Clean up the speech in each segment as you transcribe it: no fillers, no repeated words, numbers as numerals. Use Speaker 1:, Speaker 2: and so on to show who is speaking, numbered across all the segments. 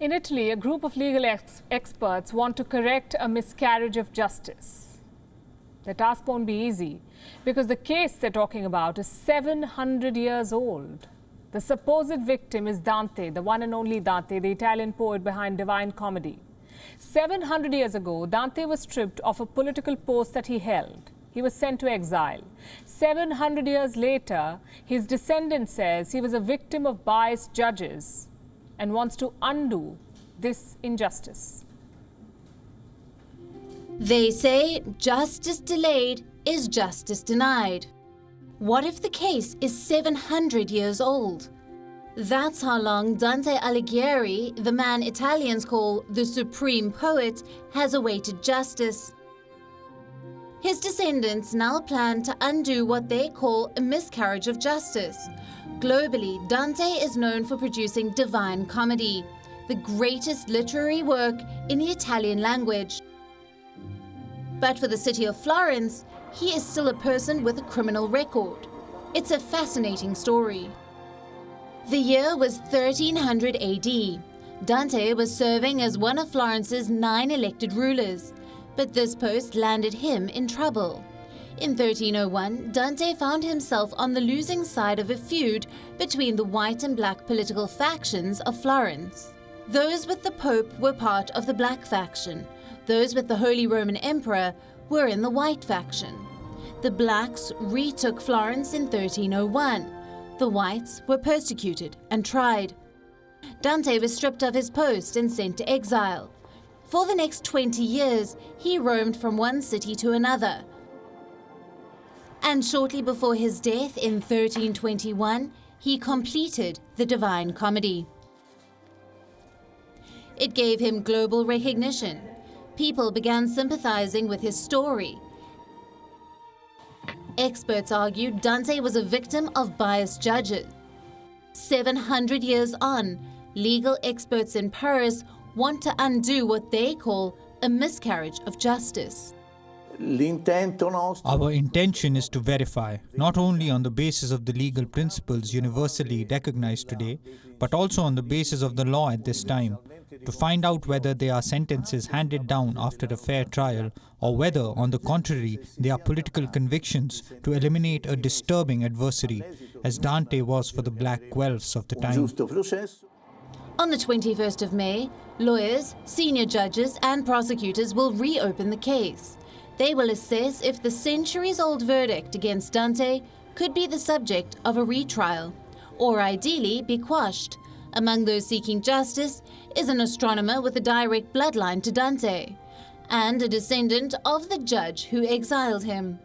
Speaker 1: In Italy, a group of legal experts want to correct a miscarriage of justice. The task won't be easy because the case they're talking about is 700 years old. The supposed victim is Dante, the one and only Dante, the Italian poet behind Divine Comedy. 700 years ago, Dante was stripped of a political post that he held. He was sent to exile. 700 years later, his descendant says he was a victim of biased judges and wants to undo this injustice.
Speaker 2: They say justice delayed is justice denied. What if the case is 700 years old? That's how long Dante Alighieri, the man Italians call the supreme poet, has awaited justice. His descendants now plan to undo what they call a miscarriage of justice. Globally, Dante is known for producing Divine Comedy, the greatest literary work in the Italian language. But for the city of Florence, he is still a person with a criminal record. It's a fascinating story. The year was 1300 AD. Dante was serving as one of Florence's 9 elected rulers, but this post landed him in trouble. In 1301, Dante found himself on the losing side of a feud between the white and black political factions of Florence. Those with the Pope were part of the black faction. Those with the Holy Roman Emperor were in the white faction. The blacks retook Florence in 1301. The whites were persecuted and tried. Dante was stripped of his post and sent to exile. For the next 20 years, he roamed from one city to another. And shortly before his death in 1321, he completed the Divine Comedy. It gave him global recognition. People began sympathizing with his story. Experts argued Dante was a victim of biased judges. 700 years on, legal experts in Paris want to undo what they call a miscarriage of justice.
Speaker 3: Our intention is to verify, not only on the basis of the legal principles universally recognized today, but also on the basis of the law at this time, to find out whether they are sentences handed down after a fair trial, or whether, on the contrary, they are political convictions to eliminate a disturbing adversary, as Dante was for the black Guelphs of the time.
Speaker 2: On the 21st of May, lawyers, senior judges and prosecutors will reopen the case. They will assess if the centuries-old verdict against Dante could be the subject of a retrial, or ideally be quashed. Among those seeking justice is an astronomer with a direct bloodline to Dante, and a descendant of the judge who exiled him.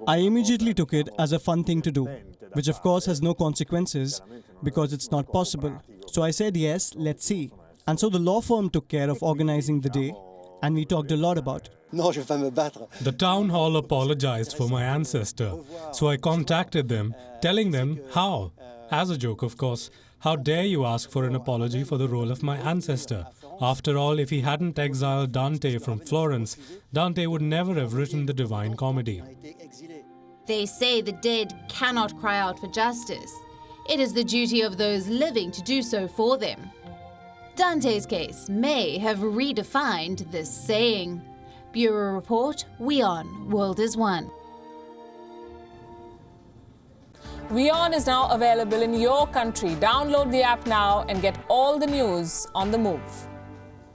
Speaker 4: I immediately took it as a fun thing to do, which of course has no consequences because it's not possible. So I said yes, let's see. And so the law firm took care of organizing the day, and we talked a lot about it.
Speaker 5: The town hall apologized for my ancestor, so I contacted them, telling them how. As a joke, of course. How dare you ask for an apology for the role of my ancestor? After all, if he hadn't exiled Dante from Florence, Dante would never have written the Divine Comedy.
Speaker 2: They say the dead cannot cry out for justice. It is the duty of those living to do so for them. Dante's case may have redefined this saying. Bureau Report, WION World is One.
Speaker 1: WION is now available in your country. Download the app now and get all the news on the move.